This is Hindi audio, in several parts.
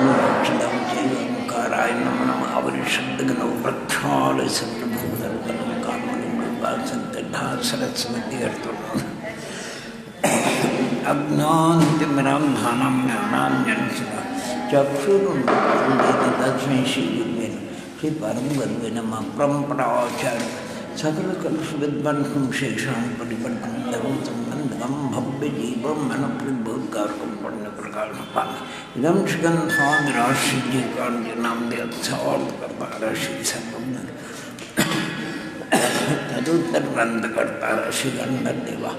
मोक्षदं चैवंकाराय नमो नमः आवरिशब्दगणो प्रख्याल सर्वभूतलकलं कामनिर्वासन्तधा सरस्वती अर्तुः अज्ञानतिमिरान्धानां ज्ञानाञ्जनशलाकया चक्षुरुन्मीलितं तस्मै श्रीगुरुवे श्री परम गुरुवे नमः। परम्पराचार्य सकलकलुषविद्वंसं शेषां परिवर्तनं धर्मसम्बन्धं भव्यजीवं मनप्रतिबोधकारकं पुण्यप्रकाशपालम् इदं श्रीगन्धामिराश्रीजीकान्तिनां देवत्सार्थकर्ता श्रीसर्वं तदुत्तरग्रन्थकर्ता श्रीगन्धदेवा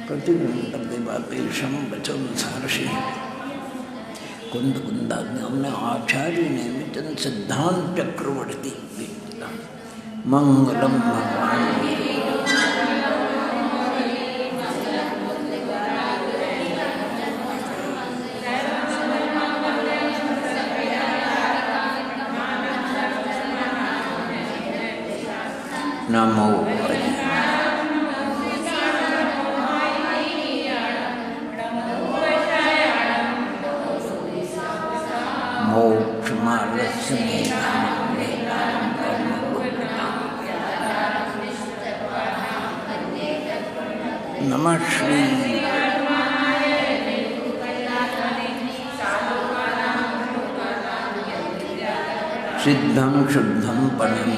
प्रतिगुणदेवा तेषां वचनसारसि कुंद कुंदाज्ञामने आचार्य नैमित्तं सिद्धांत चक्रवर्ती मंगलम भगवान नमो नमः श्री सिद्धं शुद्धं परम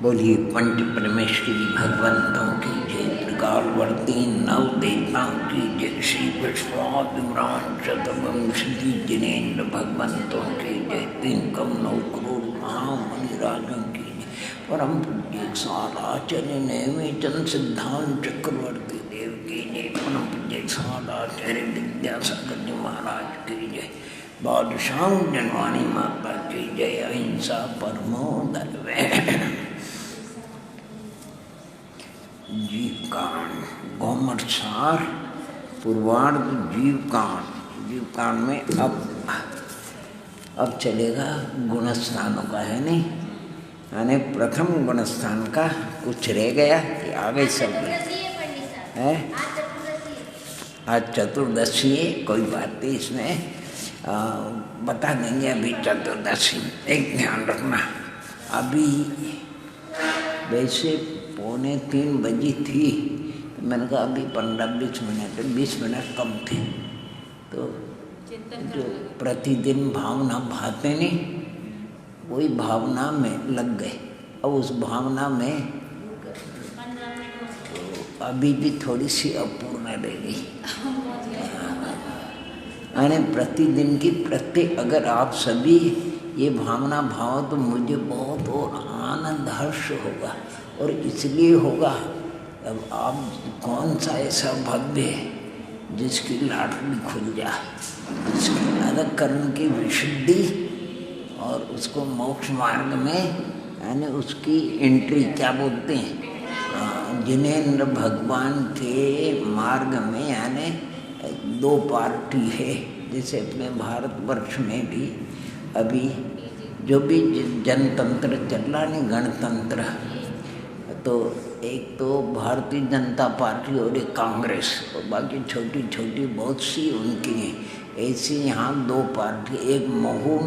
बोलिए पंच परमेश्वरी भगवंतों की जय, त्रिकालवर्ती नव देवताओं की जय, श्री विश्वादिमरान शतवंशी जिनेन्द्र भगवंतों की जय, 3 करोड़ महामुनिराजों की जय, परम पूज्य सालाचार्य नैमित्तं सिद्धांत चक्रवर्ती देव की जय, परम पूज्य सालाचार्य विद्यासागर जी महाराज की जय, बादशाह जनवाणी माता की जय, अहिंसा परमो धर्म। जीवकांड गौमरसार पूर्वार्ध जीवकांड में अब चलेगा गुणस्थानों का, है नहीं? यानी प्रथम गुणस्थान का कुछ रह गया कि आगे सब है। आज चतुर्दशी है, कोई बात नहीं, इसमें बता देंगे। अभी चतुर्दशी एक ध्यान रखना, अभी वैसे 2:45 बजी थी, तो मैंने कहा अभी 15-20 मिनट 20 मिनट कम थे, तो जो प्रतिदिन भावना भाते नहीं, वही भावना में लग गए। अब उस भावना में तो अभी भी थोड़ी सी अपूर्ण रह गई। यानी प्रतिदिन की प्रत्येक अगर आप सभी ये भावना भाव तो मुझे बहुत और आनंद हर्ष होगा। और इसलिए होगा, अब आप कौन सा ऐसा भव्य है जिसकी लाटरी खुल जाए, जिसकी अंतःकरण की विशुद्धि और उसको मोक्ष मार्ग में यानी उसकी एंट्री क्या बोलते हैं, जिनेन्द्र भगवान के मार्ग में यानी 2 पार्टी है। जैसे अपने भारतवर्ष में भी अभी जो भी जनतंत्र चल रहा नहीं, गणतंत्र, तो एक तो भारतीय जनता पार्टी और एक कांग्रेस, और बाकी छोटी छोटी बहुत सी उनकी हैं। ऐसी यहाँ 2 पार्टी, एक मोहू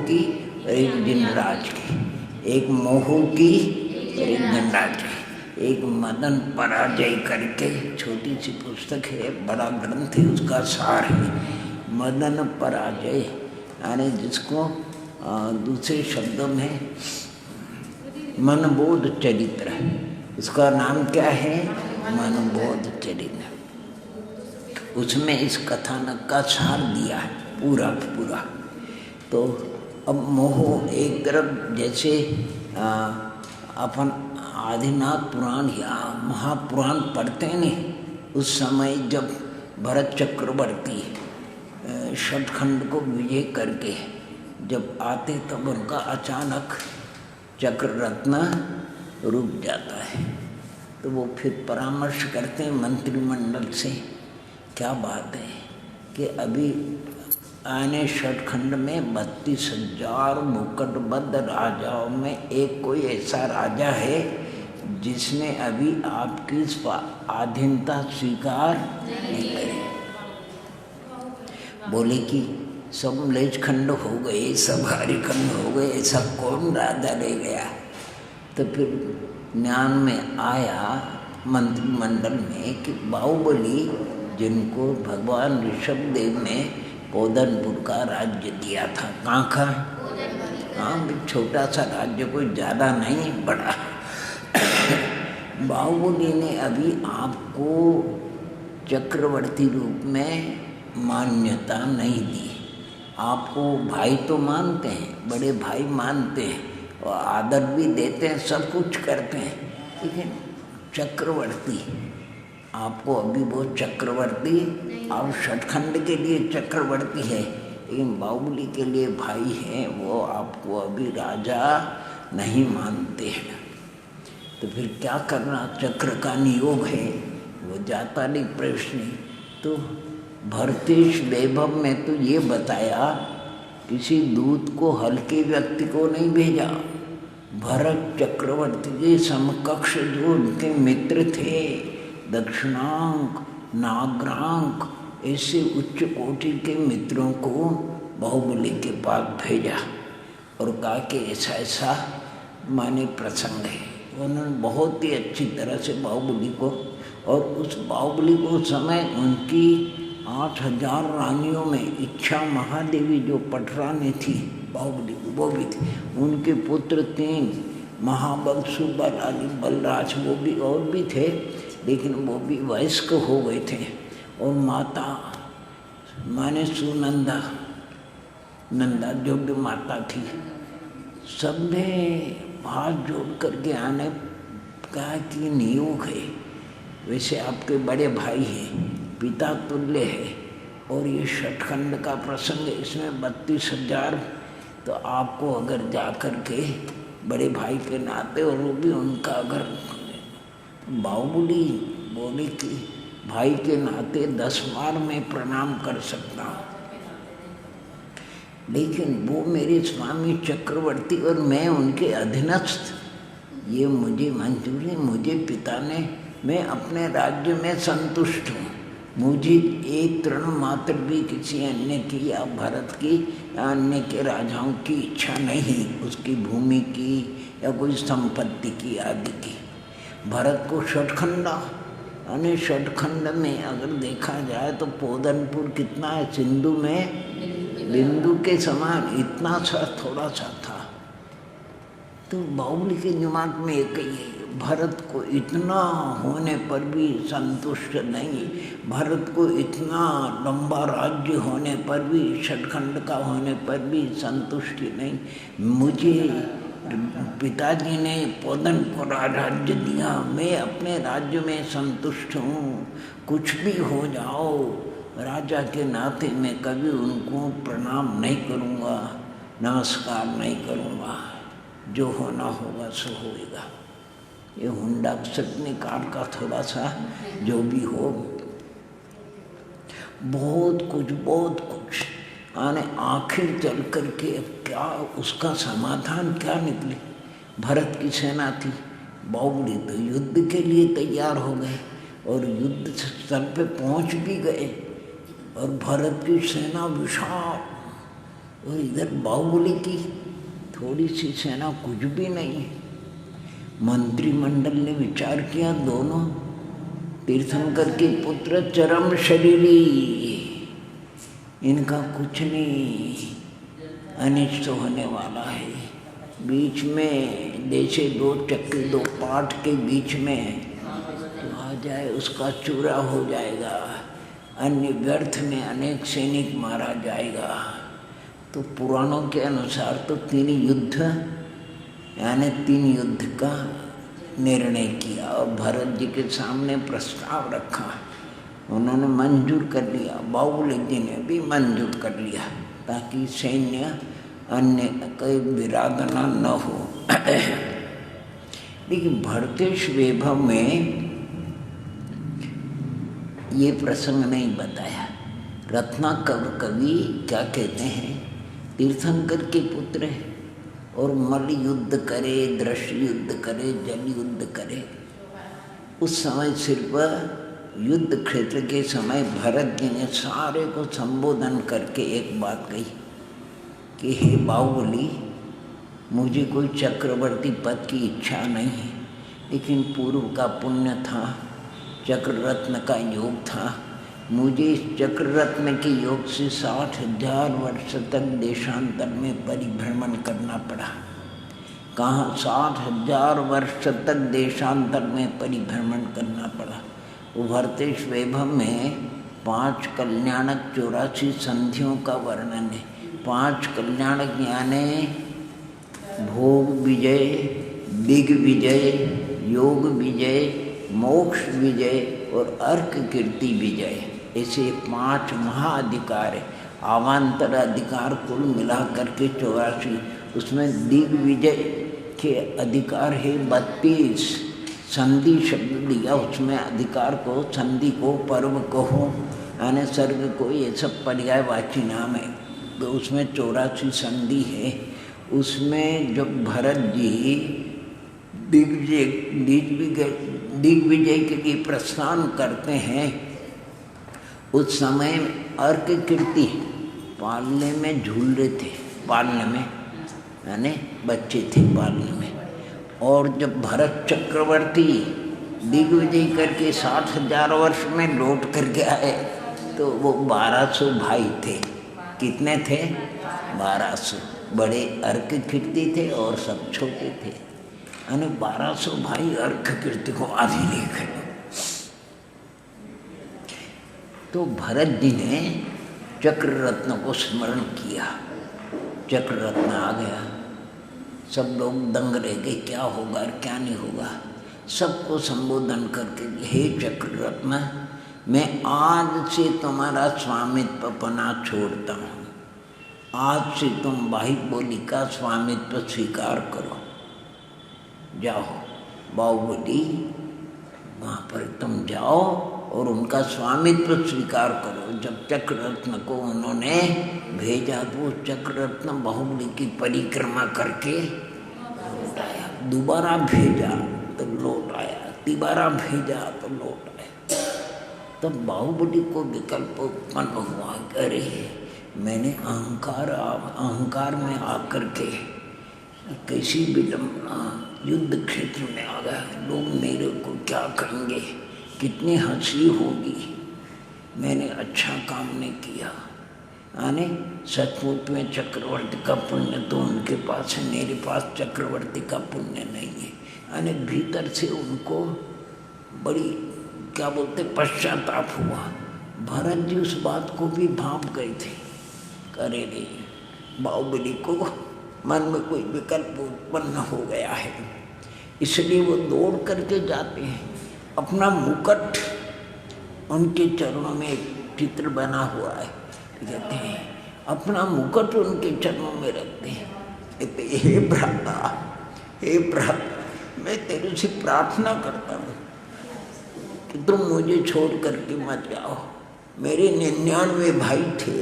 की और एक जिनराज की, एक मोहू की और एक जिनराज की। एक मदन पराजय करके छोटी सी पुस्तक है, बड़ा ग्रंथ है, उसका सार है मदन पराजय, यानी जिसको दूसरे शब्दों में मनबोध चरित्र, इसका नाम क्या है, मनबोध चरित्र। उसमें इस कथानक का सार दिया है पूरा। तो अब मोह एक तरफ, जैसे अपन आदिनाथ पुराण या महापुराण पढ़ते नहीं, उस समय जब भरत चक्रवर्ती षटखंड को विजय करके जब आते, तब उनका अचानक चक्र रत्न रुक जाता है। तो वो फिर परामर्श करते हैं मंत्रिमंडल से, क्या बात है कि अभी आने षटखंड में 32,000 मुकुटबद्ध राजाओं में एक कोई ऐसा राजा है जिसने अभी आपकी आधीनता स्वीकार नहीं करी। बोले कि सब मलेच्छ खंड हो गए, सब हरिखंड हो गए, ऐसा कौन राजा रह गया। तो फिर ज्ञान में आया मंत्रिमंडल में कि बाहुबली, जिनको भगवान ऋषभदेव ने पोदनपुर का राज्य दिया था, कहाँ का? हाँ, छोटा सा राज्य, कोई ज़्यादा नहीं, बड़ा। बाहुबली ने अभी आपको चक्रवर्ती रूप में मान्यता नहीं दी। आपको भाई तो मानते हैं, बड़े भाई मानते हैं और आदर भी देते हैं, सब कुछ करते हैं, लेकिन चक्रवर्ती आपको अभी वो चक्रवर्ती, आप षटखंड के लिए चक्रवर्ती है, लेकिन बाहुबली के लिए भाई हैं, वो आपको अभी राजा नहीं मानते हैं। तो फिर क्या करना, चक्र का नियोग है, वो जाता नहीं, प्रवेश नहीं। तो भरतेश वैभव में तो ये बताया, किसी दूत को, हल्के व्यक्ति को नहीं भेजा। भरत चक्रवर्ती के समकक्ष जो उनके मित्र थे, दक्षिणांक, नागरांक, ऐसे उच्च कोटि के मित्रों को बाहुबली के पास भेजा और कहा कि ऐसा ऐसा माने प्रसंग है। उन्होंने बहुत ही अच्छी तरह से बाहुबली को, और उस बाहुबली को समय उनकी 8,000 रानियों में इच्छा महादेवी जो पटरानी थी, बाहुबली वो भी थी, उनके पुत्र 3 महाबल, सुबल, आदि बलराज, वो भी और भी थे, लेकिन वो भी वयस्क हो गए थे। और माता माने सुनंदा, नंदा जो भी माता थी, सबने हाथ जोड़ करके आने कहा कि नियोग है, वैसे आपके बड़े भाई हैं, पिता तुल्य है, और ये षटखंड का प्रसंग है, इसमें 32,000, तो आपको अगर जा कर के बड़े भाई के नाते, और वो भी उनका अगर, बाहुबली बोले कि भाई के नाते 10 बार मैं प्रणाम कर सकता हूँ, लेकिन वो मेरे स्वामी चक्रवर्ती और मैं उनके अधीनस्थ, ये मुझे मंजूर है, मुझे पिता ने, मैं अपने राज्य में संतुष्ट हूँ, मुझे एक तृण मात्र भी किसी अन्य की या भारत की या अन्य के राजाओं की इच्छा नहीं, उसकी भूमि की या कोई संपत्ति की आदि की। भारत को षटखंडा, यानी षटखंड में अगर देखा जाए तो पोदनपुर कितना है, सिंधु में बिंदु के समान, इतना सा थोड़ा सा था। तो बाहुबली के दिमाग में एक ही है, भारत को इतना होने पर भी संतुष्ट नहीं, भारत को इतना लंबा राज्य होने पर भी, षटखंड का होने पर भी संतुष्टि नहीं। मुझे पिताजी ने पोदनपुर राज्य दिया, मैं अपने राज्य में संतुष्ट हूँ, कुछ भी हो जाओ, राजा के नाते मैं कभी उनको प्रणाम नहीं करूँगा, नमस्कार नहीं करूँगा, जो होना होगा सो होएगा। ये हुंडा निकाल का थोड़ा सा जो भी हो, बहुत कुछ आने आखिर चल कर के क्या उसका समाधान क्या निकले। भरत की सेना थी, बाहुबली तो युद्ध के लिए तैयार हो गए और युद्ध स्थल पे पहुंच भी गए, और भरत की सेना विशाल, और इधर बाहुबली की थोड़ी सी सेना कुछ भी नहीं है। मंत्रिमंडल ने विचार किया, दोनों तीर्थंकर के पुत्र चरम शरीरी, इनका कुछ नहीं अनिष्ट होने वाला है। बीच में जैसे 2 चक्के 2 पाट के बीच में जो आ जाए उसका चूरा हो जाएगा, अन्य व्यर्थ में अनेक सैनिक मारा जाएगा। तो पुराणों के अनुसार तो 3 युद्ध, यानी 3 युद्ध का निर्णय किया और भरत जी के सामने प्रस्ताव रखा, उन्होंने मंजूर कर लिया, बाहुबली जी ने भी मंजूर कर लिया, ताकि सैन्य अन्य कोई विराधना न हो। लेकिन भरतेश वैभव में ये प्रसंग नहीं बताया। रत्नाकर कवि क्या कहते हैं, तीर्थंकर के पुत्र है और मल युद्ध करे, दृश्य युद्ध करे, जल युद्ध करे। उस समय सिर्फ युद्ध क्षेत्र के समय भरत जी ने सारे को संबोधन करके एक बात कही कि हे बाहुबली, मुझे कोई चक्रवर्ती पद की इच्छा नहीं है, लेकिन पूर्व का पुण्य था, चक्र रत्न का योग था। मुझे इस चक्र रत्न के योग से 60,000 वर्ष तक देशांतर में परिभ्रमण करना पड़ा। कहाँ 60,000 वर्ष तक देशांतर में परिभ्रमण करना पड़ा। भरतेश वैभव में 5 कल्याणक 84 संधियों का वर्णन है। 5 कल्याणक यानी भोग विजय, दिग्विजय, योग विजय, मोक्ष विजय और अर्क कीर्ति विजय, ऐसे 5 महाअधिकार है। आवांतर अधिकार कुल मिला करके 84, उसमें दिग्विजय के अधिकार है 32। संधि शब्द दिया उसमें अधिकार को, संधि को, पर्व को, यानी सर्ग को, ये सब पर्यायवाची नाम है। तो उसमें 84 संधि है। उसमें जब भरत जी दिग्विजय के लिए प्रस्थान करते हैं, उस समय अर्क कीर्ति पालने में झूल रहे थे, पालने में यानी बच्चे थे पालने में। और जब भरत चक्रवर्ती दिग्विजय करके 60,000 वर्ष में लौट करके आए तो वो 1200 भाई थे। कितने थे? 1200। बड़े अर्क कीर्ति थे और सब छोटे थे, यानी 1200 भाई अर्क कीर्ति को आधी ले गए। तो भरत जी ने चक्र रत्न को स्मरण किया, चक्र रत्न आ गया। सब लोग दंग रह गए, क्या होगा और क्या नहीं होगा। सबको संबोधन करके, हे चक्र रत्न, मैं आज से तुम्हारा स्वामित्व पना छोड़ता हूँ। आज से तुम बाहुबली का स्वामित्व स्वीकार करो। जाओ बाहुबली, वहाँ पर तुम जाओ और उनका स्वामित्व स्वीकार करो। जब चक्र रत्न को उन्होंने भेजा तो चक्र रत्न बाहुबली की परिक्रमा करके लौट आया। दोबारा भेजा तो लौट आया, तिबारा भेजा तो लौट आया। तब बाहुबली को विकल्प उत्पन्न हुआ, अरे मैंने अहंकार में आकर के कैसी विडम्बना, युद्ध क्षेत्र में आ गया, लोग मेरे को क्या कहेंगे, कितनी हंसी होगी, मैंने अच्छा काम नहीं किया। यानी सचमुच में चक्रवर्ती का पुण्य तो उनके पास है, मेरे पास चक्रवर्ती का पुण्य नहीं है। यानी भीतर से उनको बड़ी क्या बोलते पश्चाताप हुआ। भरत जी उस बात को भी भाप गए थे, करे नहीं, बाहुबली को मन में कोई विकल्प उत्पन्न हो गया है, इसलिए वो दौड़ करके जाते हैं। अपना मुकुट उनके चरणों में एक चित्र बना हुआ है, कहते हैं अपना मुकुट उनके चरणों में रखते हैं, कहते हे भ्राता, हे भ्राता, मैं तेरे से प्रार्थना करता हूँ कि तुम मुझे छोड़ करके मत जाओ। मेरे 99 भाई थे,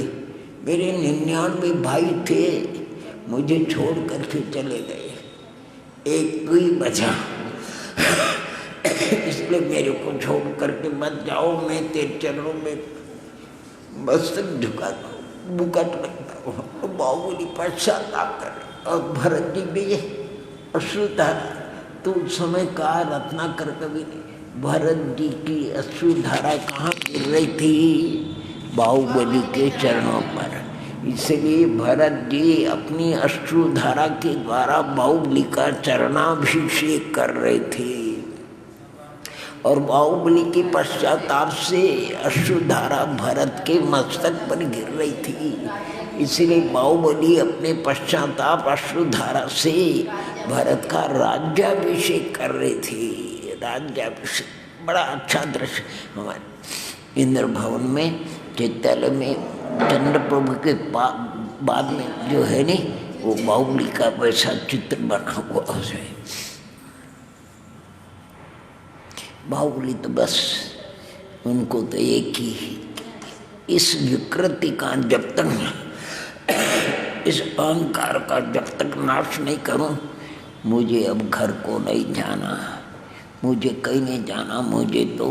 मेरे 99 भाई थे, मुझे छोड़ करके चले गए, एक तू ही बचा, इसलिए मेरे को छोड़ करके मत जाओ। मैं तेरे चरणों में मस्तक झुकाता हूँ, मुकुट रखता हूँ। बाहुबली पश्चाताप कर और भरत जी भी अश्रुधारा, तो उस समय का रत्नाकर कवि ने भरत जी की अश्रुधारा कहाँ गिर रही थी? बाहुबली के चरणों पर। इसलिए भरत जी अपनी अश्रुधारा के द्वारा बाहुबली का चरणाभिषेक कर रहे थे और बाहुबली के पश्चाताप से अश्रुधारा भरत के मस्तक पर गिर रही थी। इसलिए बाहुबली अपने पश्चाताप अश्रुधारा से भरत का राज्याभिषेक कर रहे थे। राज्याभिषेक बड़ा अच्छा दृश्य हमारे इंद्र भवन में, चैत्यालय में चंद्र प्रभु के बाद में जो है नहीं, वो बाहुबली का वैसा चित्र बना हुआ है। बाहुबली तो बस उनको तो एक ही, इस विकृति का जब तक, इस अहंकार का जब तक नाश नहीं करूं, मुझे अब घर को नहीं जाना, मुझे कहीं नहीं जाना, मुझे तो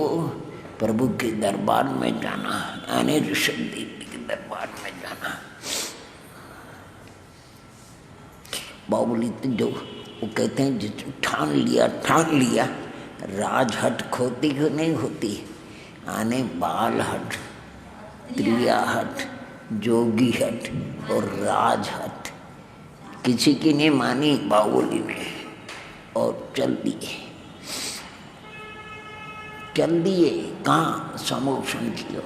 प्रभु के दरबार में जाना, यानी ऋषभ देव के दरबार में जाना। बाहुबली तो जो वो कहते हैं जिस ठान लिया, राजहट खोती क्यों नहीं होती, आने बाल हट, त्रिया हट, जोगी हट और राजहट किसी की नहीं मानी बाहुबली ने, और चल दिए कहाँ समोषण किया।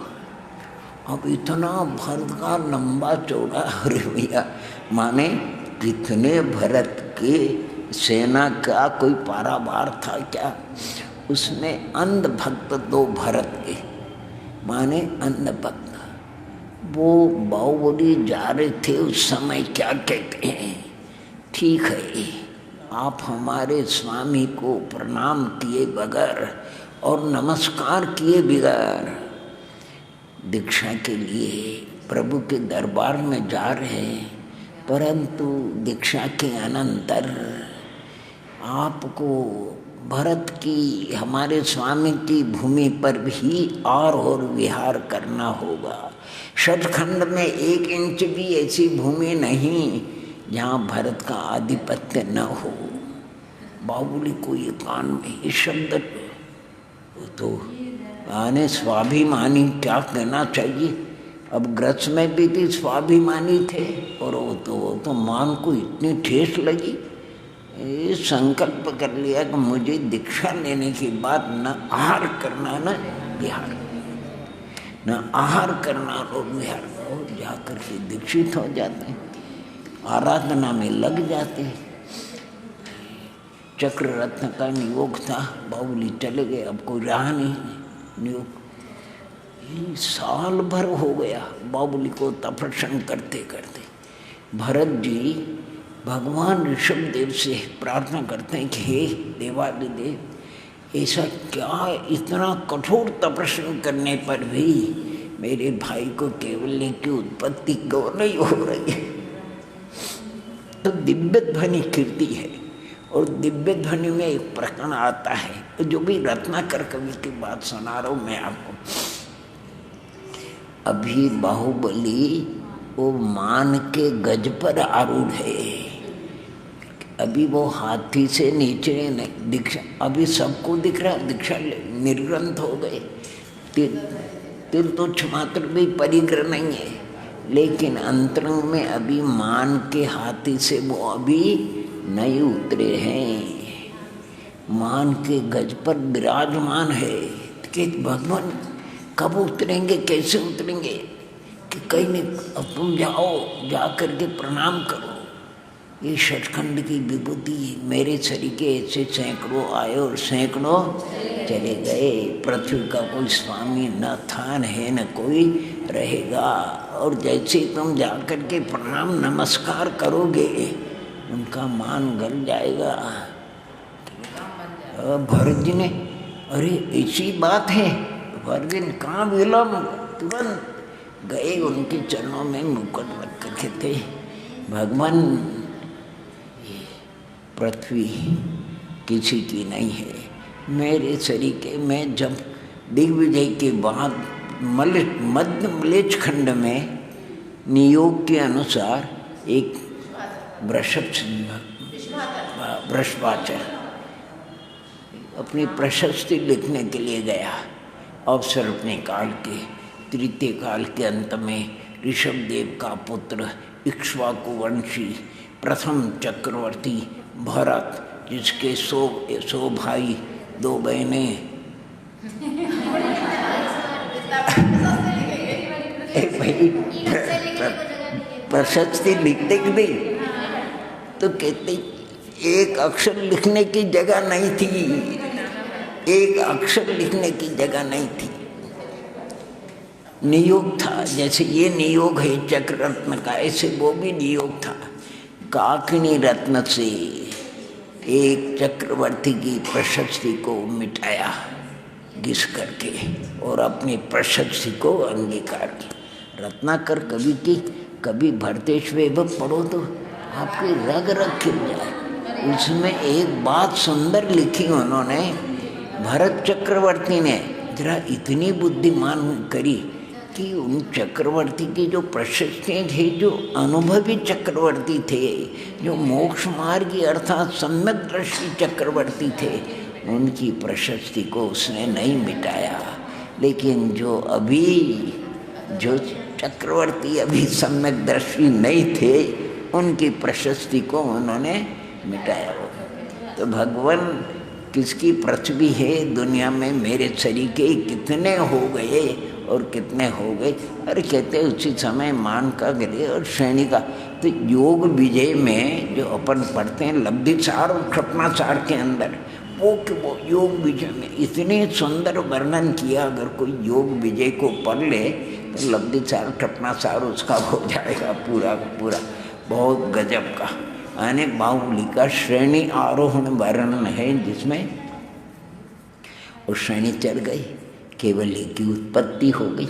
अब इतना भरत का लंबा चौड़ा, अरे भैया माने कितने भरत के सेना का कोई पारावार था क्या, उसमें अंध भक्त 2 भरत के, माने अंध भक्त, वो बाहुबली जा रहे थे उस समय क्या कहते हैं, ठीक है आप हमारे स्वामी को प्रणाम किए बगैर और नमस्कार किए बगैर दीक्षा के लिए प्रभु के दरबार में जा रहे हैं, परंतु दीक्षा के अनंतर आपको भरत की, हमारे स्वामी की भूमि पर भी और विहार करना होगा। सचखंड में 1 इंच भी ऐसी भूमि नहीं जहाँ भरत का आधिपत्य न हो। बाहुबली को ये कान में ये शब्द तो आने स्वाभिमानी क्या कहना चाहिए। अब ग्रस में भी थी स्वाभिमानी थे, और वो तो मान को इतनी ठेस लगी, ये संकल्प कर लिया कि मुझे दीक्षा लेने के बाद न आहार करना न विहार, न आहार करना और विहार, और जाकर के दीक्षित हो जाते हैं, आराधना में लग जाते हैं। चक्र रत्न का नियोग था, बाहुबली चले गए, अब कोई रहा नहीं नियोग। साल भर हो गया बाहुबली को तपस्या करते करते। भरत जी भगवान ऋषभ देव से प्रार्थना करते हैं कि हे देवादिदेव, ऐसा क्या इतना कठोर तपस्या करने पर भी मेरे भाई को केवल्य की उत्पत्ति क्यों नहीं हो रही है। तो दिव्य ध्वनि कीर्ति है, और दिव्य ध्वनि में एक प्रकरण आता है, जो भी रत्नाकर कवि की बात सुना रहा हूँ मैं आपको। अभी बाहुबली वो मान के गज पर आरूढ़ है, अभी वो हाथी से नीचे नहीं दीक्षा, अभी सबको दिख रहा, दीक्षा निर्ग्रंथ हो गए, तिल मात्र भी परिग्रह नहीं है, लेकिन अंतरंग में अभी मान के हाथी से वो अभी नहीं उतरे हैं, मान के गज पर विराजमान है कि भगवान कब उतरेंगे, कैसे उतरेंगे, कि कहीं नहीं, अब तुम जाओ, जा करके प्रणाम करो। ये सचखंड की विभूति, मेरे सरीके ऐसे सैकड़ों आए और सैकड़ों चले गए। पृथ्वी का कोई स्वामी न था, न है, न कोई रहेगा। और जैसे तुम जा करके प्रणाम नमस्कार करोगे, उनका मान गल जाएगा। भरत जी ने, अरे ऐसी बात है, भरत जी ने कहाँ विलम्ब, तुरंत गए उनके चरणों में मुकुट रख करके थे। भगवान, पृथ्वी किसी की नहीं है, मेरे सरीके में जब दिग्विजय के बाद मध्य मलेच्छ खंड में नियोग के अनुसार एक वृषभाचर अपनी प्रशस्ति लिखने के लिए गया। अवसर अपने काल के तृतीय काल के अंत में ऋषभ देव का पुत्र इक्ष्वाकु वंशी प्रथम चक्रवर्ती भरत, जिसके 100 भाई 2 बहनें, प्रशस्ति लिखते कि नहीं, तो कहते एक अक्षर लिखने की जगह नहीं थी, एक अक्षर लिखने की जगह नहीं थी। नियोग था, जैसे ये नियोग है चक्र रत्न का, ऐसे वो भी नियोग था। काकिनी रत्न से एक चक्रवर्ती की प्रशस्ति को मिटाया। घिस करके और अपनी प्रशस्ति को अंगीकार किया। रत्नाकर कवि की कभी भरतेश्वेव पढ़ो तो आपकी रग रग खिल जाए। उसमें एक बात सुंदर लिखी उन्होंने, भरत चक्रवर्ती ने जरा इतनी बुद्धिमान करी कि उन चक्रवर्ती की जो प्रशस्ति थे, जो अनुभवी चक्रवर्ती थे, जो मोक्ष मार्गी अर्थात सम्यक दृष्टि चक्रवर्ती थे, उनकी प्रशस्ति को उसने नहीं मिटाया। लेकिन जो चक्रवर्ती अभी सम्यक दृष्टि नहीं थे, उनकी प्रशस्ति को उन्होंने मिटाया। तो भगवान किसकी पृथ्वी है दुनिया में, मेरे सरीके कितने हो गए और कितने हो गए। अरे कहते उसी समय मान का गिरे और श्रेणी का। तो योग विजय में जो अपन पढ़ते हैं लब्धिसार और क्षपणासार के अंदर, वो योग विजय में इतने सुंदर वर्णन किया। अगर कोई योग विजय को पढ़ ले तो लब्धिसार क्षपणासार उसका हो जाएगा पूरा पूरा, बहुत गजब का। यानी बाहुबली का श्रेणी आरोहण वर्णन है, जिसमें वो श्रेणी चढ़ गई, केवल्य की उत्पत्ति हो गई,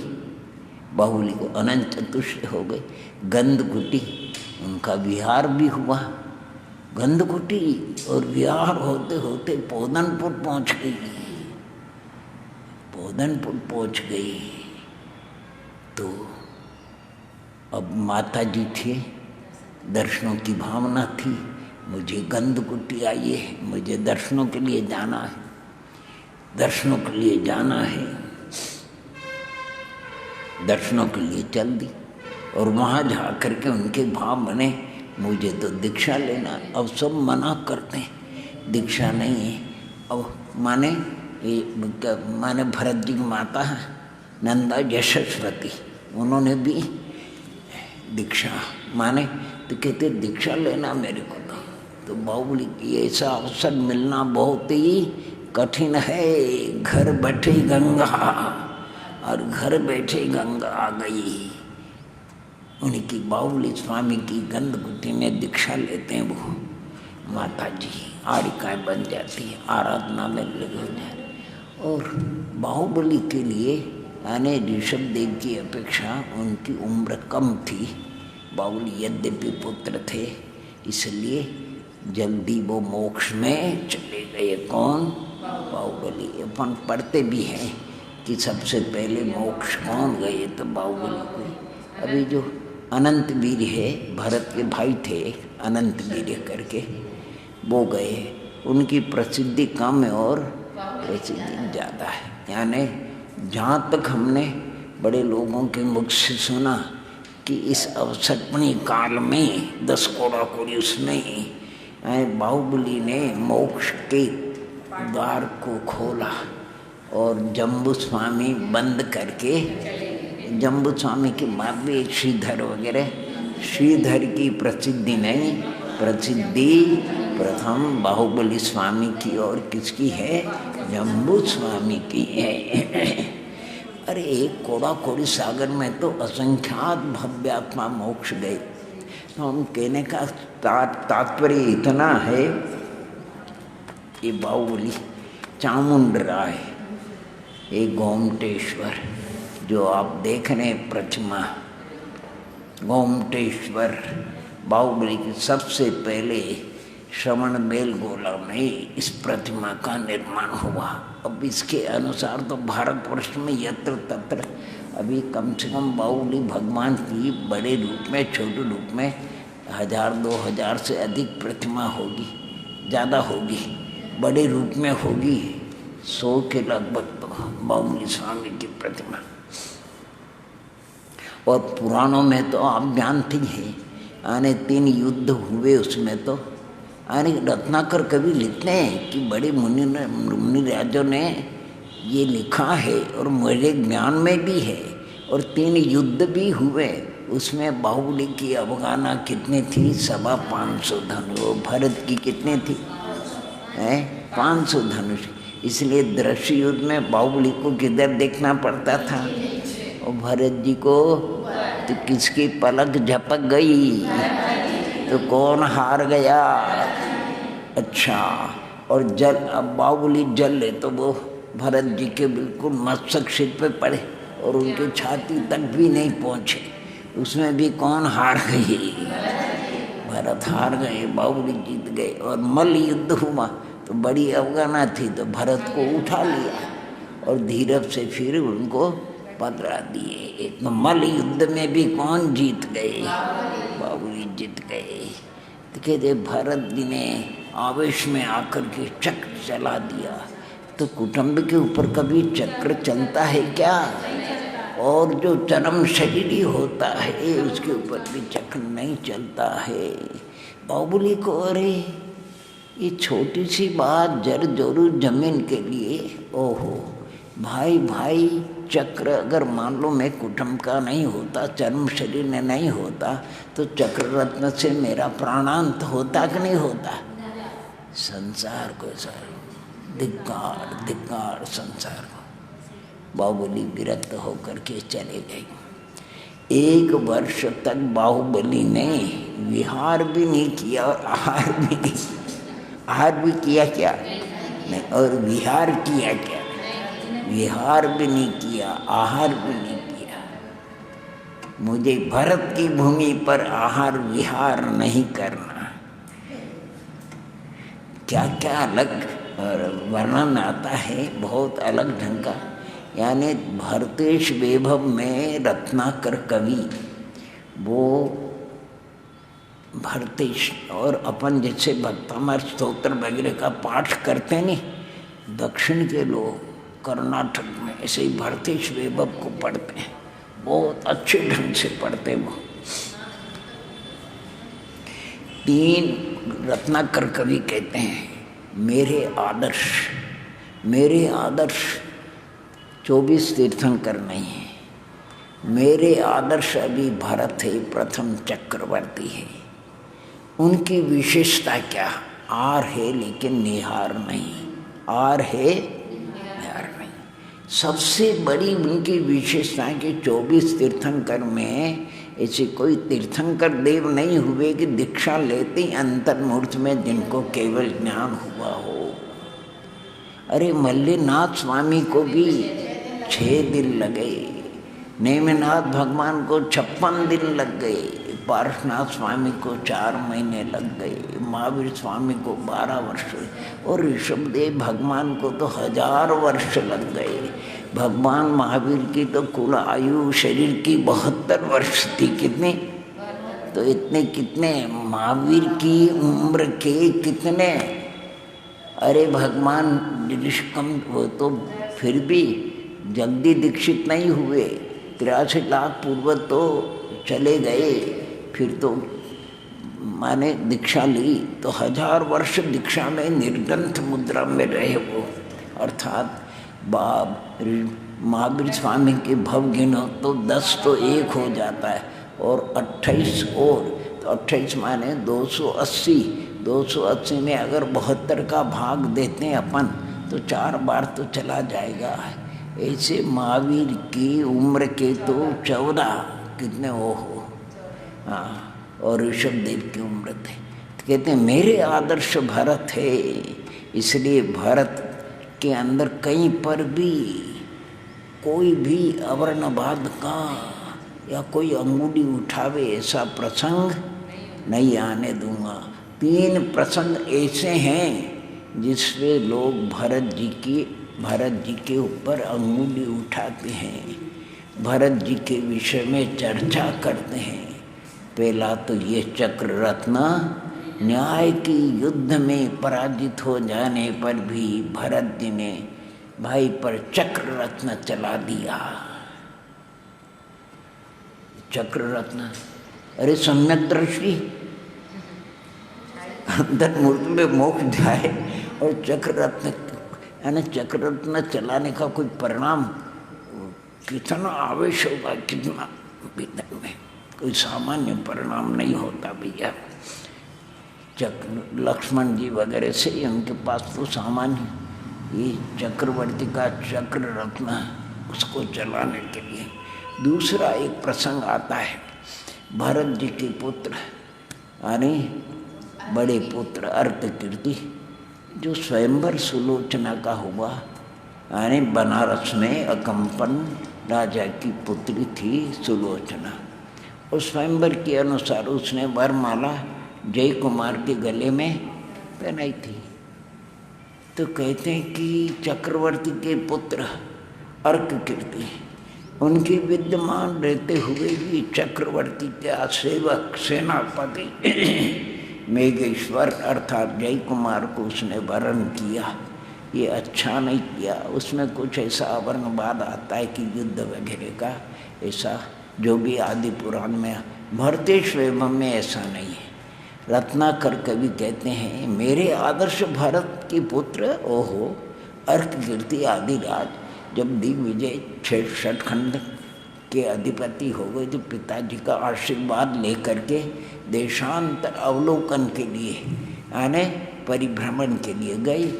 बाहुबली को अनंत चतुष्ट हो गई। गंधकुटी उनका विहार भी हुआ, गंधकुटी और विहार होते होते पोदनपुर पहुंच गई, पोदनपुर पहुंच गई। तो अब माता जी थे, दर्शनों की भावना थी, मुझे गंधकुटी आई है, मुझे दर्शनों के लिए जाना है, दर्शनों के लिए जाना है। दर्शनों के लिए चल दी और वहाँ जा कर के उनके भाव बने, मुझे तो दीक्षा लेना है। अब सब मना करते हैं, दीक्षा नहीं है। अब माने भरत जी की माता नंदा यशस्वती, उन्होंने भी दीक्षा माने, तो कहते दीक्षा लेना मेरे को। तो बाहुबली की ऐसा अवसर मिलना बहुत ही कठिन है। घर बैठे गंगा, और घर बैठे गंगा आ गई। उनकी बाहुबली स्वामी की गंधकुटी में दीक्षा लेते हैं वो माता जी, आरिकाएँ बन जाती है, आराधना में लगे हो जाए। और बाहुबली के लिए यानी ऋषभ देव की अपेक्षा उनकी उम्र कम थी। बाहुबली यद्यपि पुत्र थे, इसलिए जल्दी वो मोक्ष में चले गए। कौन? बाहुबली। अपन पढ़ते भी हैं कि सबसे पहले मोक्ष कौन गए, तो बाहुबली को। अभी जो अनंत वीर है, भरत के भाई थे अनंत वीर करके, वो गए। उनकी प्रसिद्धि कम है और प्रसिद्धि ज़्यादा है। यानी जहाँ तक हमने बड़े लोगों के मुख से सुना कि इस अवसरपणी काल में 10 कोड़ा कोड़ी उसमें बाहुबली ने मोक्ष के द्वार को खोला और जम्बू स्वामी बंद करके, जम्बू स्वामी के बाद भी एक श्रीधर वगैरह, श्रीधर की प्रसिद्धि नहीं, प्रसिद्धि प्रथम बाहुबली स्वामी की और किसकी है? जम्बू स्वामी की है। अरे एक कोड़ा कोड़ी सागर में तो असंख्यात भव्यात्मा मोक्ष गए। तो हम कहने का तात्पर्य इतना है, ये बाहुबली चामुंड राय, ये गोमटेश्वर जो आप देख रहे हैं प्रतिमा, गोमटेश्वर बाहुबली की सबसे पहले श्रवण बेलगोला में इस प्रतिमा का निर्माण हुआ। अब इसके अनुसार तो भारतवर्ष में यत्र तत्र अभी कम से कम बाहुबली भगवान की बड़े रूप में, छोटे रूप में 1000-2000 से अधिक प्रतिमा होगी, ज़्यादा होगी, बड़े रूप में होगी 100 के लगभग तो बाहुबली स्वामी की प्रतिमा। और पुराणों में तो आप जानते हैं, आने 3 युद्ध हुए उसमें। तो आने रत्नाकर कवि लिखते हैं कि बड़े मुनि राजों ने ये लिखा है और मेरे ज्ञान में भी है, और 3 युद्ध भी हुए। उसमें बाहुबली की अवगाहना कितनी थी? 525 धनुष। भरत की कितनी थी? 500 धनुष। इसलिए दृश्य युद्ध में बाहुबली को किधर देखना पड़ता था? और भरत जी को तो किसकी पलक झपक गई तो कौन हार गया? अच्छा, और जल, अब बाहुबली जल ले तो वो भरत जी के बिल्कुल मस्तक सिर पे पड़े और उनके छाती तक भी नहीं पहुँचे। उसमें भी कौन हार गए? भरत हार गए, बाहुबली जीत गए। और मल्ल युद्ध हुआ तो बड़ी अवगना थी तो भरत को उठा लिया और धीरज से फिर उनको पकड़ा दिए। एक मल्ल युद्ध में भी कौन जीत गए? बाहुबली जीत गए। तो कहते भरत जी ने आवेश में आकर के चक्र चला दिया। तो कुटुंब के ऊपर कभी चक्र चलता है क्या? और जो चरम शरीरी होता है उसके ऊपर भी चक्र नहीं चलता है। बाहुबली को अरे ये छोटी सी बात जर जरूर जमीन के लिए, ओहो भाई भाई चक्र अगर मान लो मैं कुटुंब का नहीं होता, चर्म शरीर में नहीं होता तो चक्र रत्न से मेरा प्राणांत होता कि नहीं होता? संसार को सर धिक्कार धिक्कार संसार को। बाहुबली विरक्त होकर के चले गए। 1 वर्ष तक बाहुबली ने विहार भी नहीं किया और आहार भी नहीं। आहार भी किया क्या? नहीं। और विहार किया क्या? विहार भी नहीं किया, आहार भी नहीं किया। मुझे भरत की भूमि पर आहार विहार नहीं करना। क्या क्या अलग वर्णन आता है, बहुत अलग ढंग का। यानी भरतेश वैभव में रत्नाकर कवि वो भरतेश और अपन जैसे भक्तमार स्तोत्र वगैरह का पाठ करते नहीं, दक्षिण के लोग कर्नाटक में ऐसे ही भरतेश वैभव को पढ़ते हैं, बहुत अच्छे ढंग से पढ़ते। वो 3 रत्नाकर कवि कहते हैं मेरे आदर्श 24 तीर्थंकर नहीं है। मेरे आदर्श अभी भरत है, प्रथम चक्रवर्ती है। उनकी विशेषता क्या? आर है लेकिन निहार नहीं। आर है निहार नहीं। सबसे बड़ी उनकी विशेषता है कि 24 तीर्थंकर में ऐसे कोई तीर्थंकर देव नहीं हुए कि दीक्षा लेते ही अंतर्मूर्त में जिनको केवल ज्ञान हुआ हो। अरे मल्लीनाथ स्वामी को भी 6 दिन लगे, नेमिनाथ भगवान को 56 दिन लग गए, पार्श्वनाथ स्वामी को 4 महीने लग गए, महावीर स्वामी को 12 वर्ष और ऋषभदेव भगवान को तो 1000 वर्ष लग गए। भगवान महावीर की तो कुल आयु शरीर की 72 वर्ष थी। कितनी? तो इतने कितने महावीर की उम्र के कितने? अरे भगवान ऋषिकम वो तो फिर भी जल्दी दीक्षित नहीं हुए, 83 लाख पूर्व तो चले गए, फिर तो माने दीक्षा ली तो 1000 वर्ष दीक्षा में निर्ग्रंथ मुद्रा में रहे वो। अर्थात महावीर स्वामी के भव गिनो तो 10 तो 1 हो जाता है और 28 और तो 28 माने 280 में अगर 72 का भाग देते हैं अपन तो 4 बार तो चला जाएगा। ऐसे महावीर की उम्र के तो 14 कितने वो हो, हाँ, और ऋषभदेव की उम्र थे। तो कहते हैं मेरे आदर्श भरत है, इसलिए भरत के अंदर कहीं पर भी कोई भी अवर्णवाद का या कोई अंगुली उठावे ऐसा प्रसंग नहीं आने दूंगा। 3 प्रसंग ऐसे हैं जिसमें लोग भरत जी के ऊपर अंगुली उठाते हैं, भरत जी के विषय में चर्चा करते हैं। पहला तो ये चक्र रत्न न्याय की युद्ध में पराजित हो जाने पर भी भरत जी ने भाई पर चक्र रत्न चला दिया। चक्र रत्न, अरे सम्यक दृष्टि अंतर्मूर्त में मोक्ष जाए और चक्र रत्न यानी चक्र रत्न चलाने का कोई परिणाम कितना आवेश होगा, कितना भीतर में कोई सामान्य परिणाम नहीं होता भैया। चक्र लक्ष्मण जी वगैरह से उनके पास तो सामान्य ये चक्रवर्ती का चक्र रत्न उसको चलाने के लिए। दूसरा एक प्रसंग आता है, भरत जी के पुत्र यानी बड़े पुत्र अर्धकीर्ति जो स्वयंवर सुलोचना का हुआ, यानी बनारस में अकम्पन राजा की पुत्री थी सुलोचना। उस स्वयंवर के अनुसार उसने वरमाला जय कुमार के गले में पहनाई थी। तो कहते हैं कि चक्रवर्ती के पुत्र अर्ककीर्ति उनकी विद्यमान रहते हुए भी चक्रवर्ती के सेवक सेनापति मेघेश्वर अर्थात जय कुमार को उसने वरण किया। ये अच्छा नहीं किया। उसमें कुछ ऐसा वर्णवाद आता है कि युद्ध वगैरह का, ऐसा जो भी आदि पुराण में, भरतेश्वेम में ऐसा नहीं है। रत्नाकर कवि कहते हैं मेरे आदर्श भरत के पुत्र ओहो अर्ककीर्ति आदिराज जब दिग्विजय छठखंड के अधिपति हो गए तो पिताजी का आशीर्वाद लेकर के देशांतर अवलोकन के लिए यानी परिभ्रमण के लिए गए।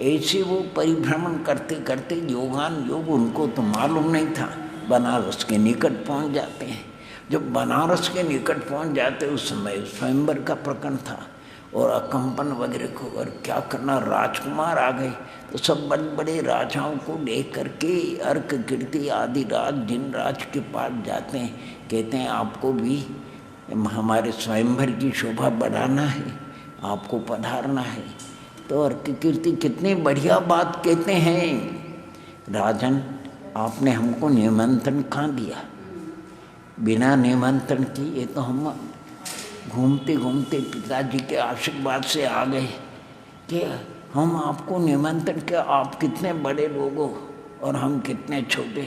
ऐसे वो परिभ्रमण करते करते योगान योग उनको तो मालूम नहीं था, बनारस के निकट पहुंच जाते हैं। जब बनारस के निकट पहुंच जाते उस समय स्वयंवर का प्रकरण था और अकम्पन वगैरह को, और क्या करना, राजकुमार आ गए। तो सब बड़े बड़े राजाओं को लेकर करके अर्ककीर्ति आदि राज जिन राज के पास जाते हैं, कहते हैं आपको भी हमारे स्वयंवर की शोभा बढ़ाना है, आपको पधारना है। तो अर्ककीर्ति कितनी बढ़िया बात कहते हैं, राजन आपने हमको निमंत्रण कहाँ दिया, बिना निमंत्रण किए तो हम घूमते घूमते पिताजी के आशीर्वाद से आ गए कि हम आपको निमंत्रण किया, आप कितने बड़े लोग हो और हम कितने छोटे।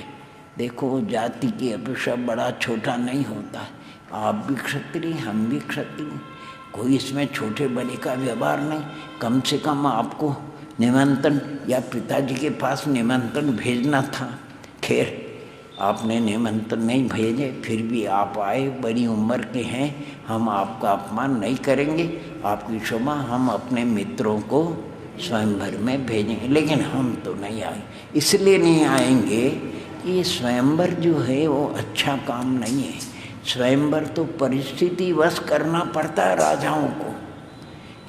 देखो जाति की अपेक्षा बड़ा छोटा नहीं होता, आप भी क्षत्रिय हम भी क्षत्रिय, कोई इसमें छोटे बड़े का व्यवहार नहीं। कम से कम आपको निमंत्रण या पिताजी के पास निमंत्रण भेजना था। खैर आपने निमंत्रण नहीं भेजे, फिर भी आप आए, बड़ी उम्र के हैं, हम आपका अपमान नहीं करेंगे, आपकी शोभा, हम अपने मित्रों को स्वयंवर में भेजेंगे। लेकिन हम तो नहीं आए, इसलिए नहीं आएंगे कि स्वयंवर जो है वो अच्छा काम नहीं है। स्वयंवर तो परिस्थिति वश करना पड़ता है राजाओं को,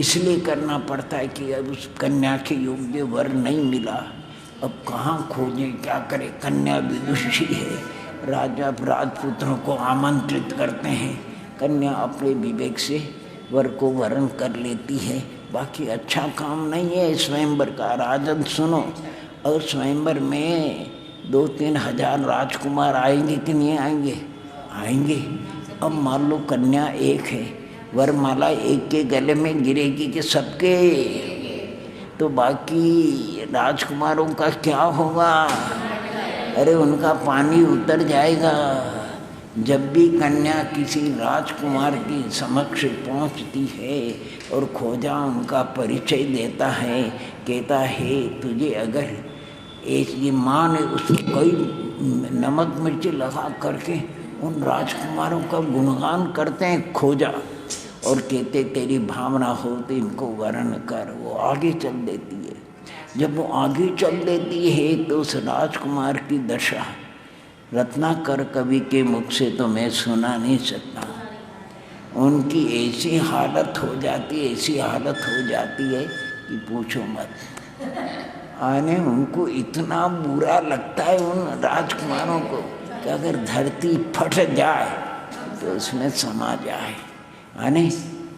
इसलिए करना पड़ता है कि अब उस कन्या के योग्य वर नहीं मिला, अब कहाँ खोजें, क्या करें, कन्या विदुषी है। राजा राजपुत्रों को आमंत्रित करते हैं, कन्या अपने विवेक से वर को वरण कर लेती है, बाकी अच्छा काम नहीं है स्वयंवर का। राजन सुनो, और स्वयंवर में 2-3 हजार राजकुमार आएंगे कि नहीं आएंगे? आएंगे। अब मान लो कन्या एक है, वरमाला एक के गले में गिरेगी कि सबके, तो बाकी राजकुमारों का क्या होगा? अरे उनका पानी उतर जाएगा। जब भी कन्या किसी राजकुमार की समक्ष पहुंचती है और खोजा उनका परिचय देता है, कहता है तुझे अगर ऐसी माँ ने उसको कई नमक मिर्ची लगा करके उन राजकुमारों का गुणगान करते हैं खोजा, और कहते तेरी भावना हो तो इनको वर्ण कर, वो आगे चल देती है। जब वो आगे चल देती है तो उस राजकुमार की दशा रत्नाकर कवि के मुख से तो मैं सुना नहीं सकता। उनकी ऐसी हालत हो जाती है, ऐसी हालत हो जाती है कि पूछो मत। आने उनको इतना बुरा लगता है उन राजकुमारों को कि अगर धरती फट जाए तो उसमें समा जाए। आने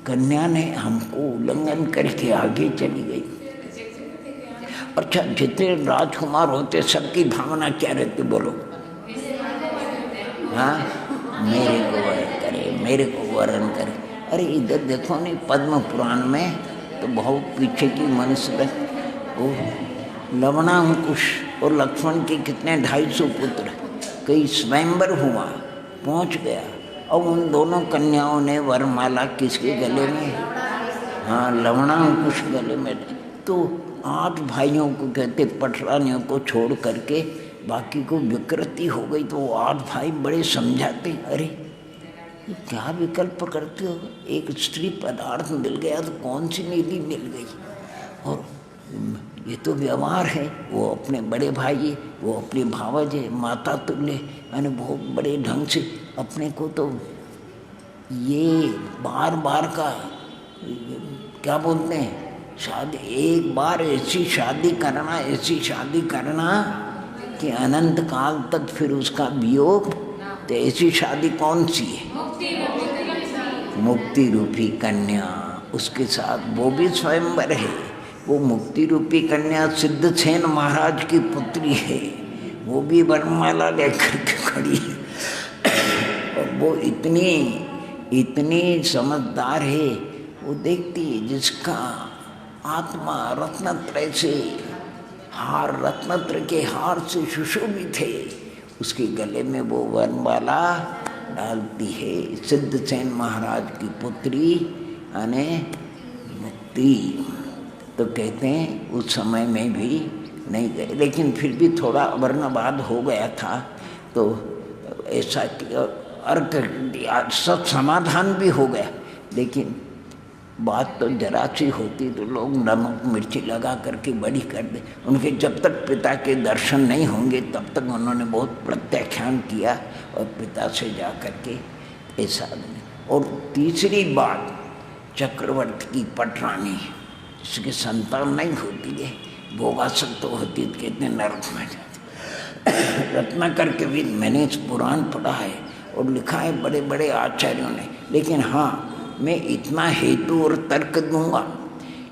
कन्या ने हमको उल्लंघन करके आगे चली गई। अच्छा, जितने राजकुमार होते सबकी भावना क्या रहती बोलो? हाँ, मेरे को वरण करे, मेरे को वरण करे। अरे इधर देखो नहीं, पद्म पुराण में तो बहुत पीछे की मनुष्य वो लवणांकुश और लक्ष्मण के कितने 250 पुत्र, कई स्वयंवर हुआ, पहुंच गया, और उन दोनों कन्याओं ने वरमाला किसके गले में? हाँ, लवणांकुश गले में। तो 8 भाइयों को कहते पटरानियों को छोड़ करके बाकी को विकृति हो गई, तो वो 8 भाई बड़े समझाते, अरे ये क्या विकल्प करते हो, एक स्त्री पदार्थ मिल गया तो कौन सी नीति मिल गई, और ये तो व्यवहार है। वो अपने बड़े भाई, वो अपने भावज है, माता तुल्य, यानी बहुत बड़े ढंग से अपने को, तो ये बार बार का क्या बोलते हैं, शादी एक बार ऐसी शादी करना कि अनंत काल तक फिर उसका वियोग। तो ऐसी शादी कौन सी है? मुक्ति रूपी कन्या, उसके साथ वो भी स्वयंवर है। वो मुक्ति रूपी कन्या सिद्धसेन महाराज की पुत्री है, वो भी वरमाला लेकर के खड़ी है। और वो इतनी समझदार है, वो देखती है जिसका आत्मा रत्नत्रय से रत्नत्र के हार से सुशोभित है, उसके गले में वो वरमाला डालती है। सिद्धसेन महाराज की पुत्री यानी मुक्ति। तो कहते हैं उस समय में भी नहीं गए, लेकिन फिर भी थोड़ा वर्णवाद हो गया था, तो ऐसा अर्क सब समाधान भी हो गया। लेकिन बात तो जरा सी होती तो लोग नमक मिर्ची लगा करके बड़ी कर दे। उनके जब तक पिता के दर्शन नहीं होंगे तब तक उन्होंने बहुत प्रत्याख्यान किया और पिता से जा करके ऐसा नहीं। और तीसरी बात, चक्रवर्ती की पटरानी, जिसकी संतान नहीं होती है, भोगासक्त तो होती तो कितने नरक में जाते। रत्नाकर के भी मैंने इस पुराण पढ़ा है और लिखा है बड़े बड़े आचार्यों ने। लेकिन हाँ, मैं इतना हेतु और तर्क दूंगा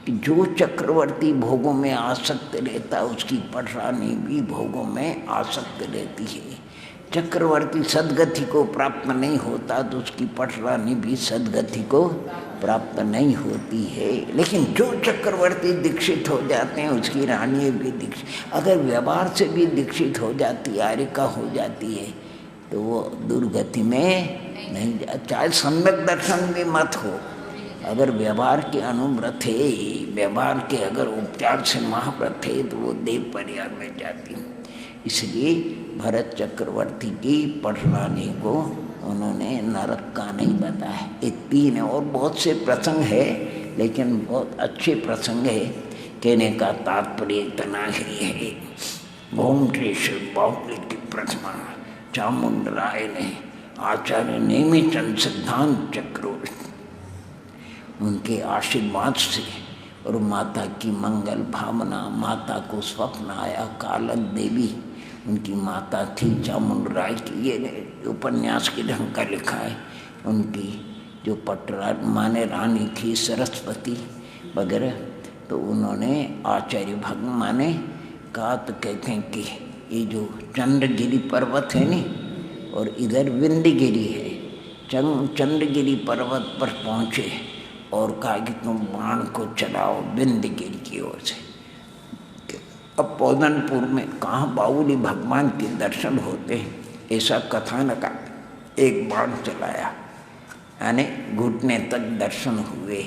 कि जो चक्रवर्ती भोगों में आसक्त रहता उसकी पटरानी भी भोगों में आसक्त रहती है। चक्रवर्ती सद्गति को प्राप्त नहीं होता तो उसकी पटरानी भी सद्गति को प्राप्त नहीं होती है। लेकिन जो चक्रवर्ती दीक्षित हो जाते हैं उसकी रानी भी दीक्षित, अगर व्यवहार से भी दीक्षित हो जाती, आरिका हो जाती है, तो वो दुर्गति में नहीं जा। चाहे सम्यक दर्शन भी मत हो, अगर व्यवहार के अनुव्रत है, व्यवहार के अगर उपचार से महाव्रत है, तो वो देव परिवार में जाती। इसलिए भरत चक्रवर्ती की पटरानी को उन्होंने नरक का नहीं बताया। ये तीन और बहुत से प्रसंग है, लेकिन बहुत अच्छे प्रसंग है। कहने का तात्पर्य इतना ही है, गोमटेश्वर बाहुबली की प्रतिमा चामुंड राय ने आचार्य नेमिचंद सिद्धांत चक्रवर्ती उनके आशीर्वाद से और माता की मंगल भावना, माता को स्वप्न आया, कालक देवी उनकी माता थी चामुंड राय की। ये उपन्यास के ढंग का लिखा है। उनकी जो पटरा माने रानी थी सरस्वती वगैरह, तो उन्होंने आचार्य भगवान ने कहा, तो कहते हैं कि ये जो चंद्रगिरी पर्वत है नी, और इधर विंध्यगिरी है, चंद्रगिरी पर्वत पर पहुँचे और कहा कि तुम बाण को चलाओ विंध्यगिरी की ओर से। अब पौधनपुर में कहाँ बाहुबली भगवान के दर्शन होते हैं, ऐसा कथानक। एक बाण चलाया, यानी घुटने तक दर्शन हुए,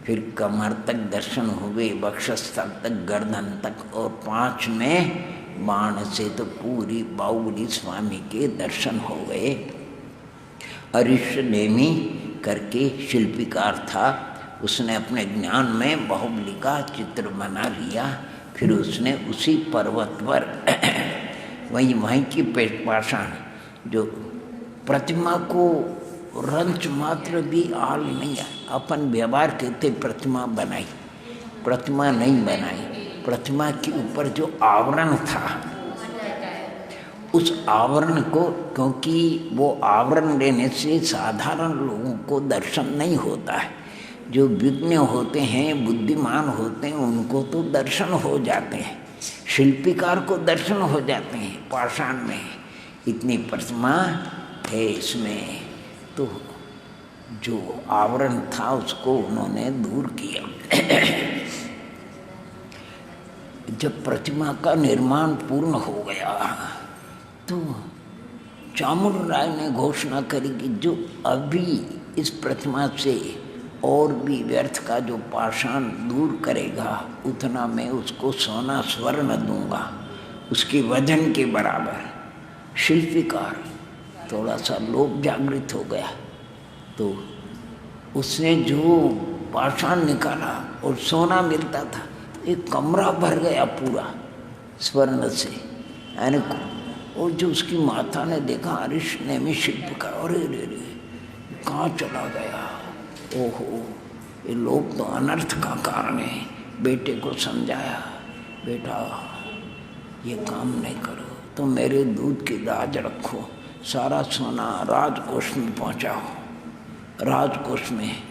फिर कमर तक दर्शन हुए, वक्षस्थल तक, गर्दन तक, और 5 में बाण से तो पूरी बाहुबली स्वामी के दर्शन हो गए। हरीश नेमी करके शिल्पीकार था, उसने अपने ज्ञान में बाहुबली का चित्र बना लिया। फिर उसने उसी पर्वत पर वहीं की पेटपाषाण जो प्रतिमा को रंच मात्र भी आल नहीं है, अपन व्यवहार कहते प्रतिमा बनाई, प्रतिमा नहीं बनाई। प्रतिमा के ऊपर जो आवरण था, उस आवरण को, क्योंकि वो आवरण लेने से साधारण लोगों को दर्शन नहीं होता है, जो विज्ञ होते हैं, बुद्धिमान होते हैं, उनको तो दर्शन हो जाते हैं, शिल्पीकार को दर्शन हो जाते हैं। पाषाण में इतनी प्रतिमा है इसमें, तो जो आवरण था उसको उन्होंने दूर किया। जब प्रतिमा का निर्माण पूर्ण हो गया तो चामुंड राय ने घोषणा करी कि जो अभी इस प्रतिमा से और भी व्यर्थ का जो पाषाण दूर करेगा, उतना मैं उसको सोना स्वर्ण दूंगा, उसके वजन के बराबर। शिल्पीकार थोड़ा सा लोभ जागृत हो गया, तो उसने जो पाषाण निकाला और सोना मिलता था, एक कमरा भर गया पूरा स्वर्ण से, यानी। और जो उसकी माता ने देखा, हरीश नेमी शिल्प का, अरे रे रे कहाँ चला गया, ओहो, ये लोग तो अनर्थ का कारण है। बेटे को समझाया, बेटा ये काम नहीं करो, तो मेरे दूध की लाज रखो, सारा सोना राजकोष में पहुंचाओ, राजकोष में,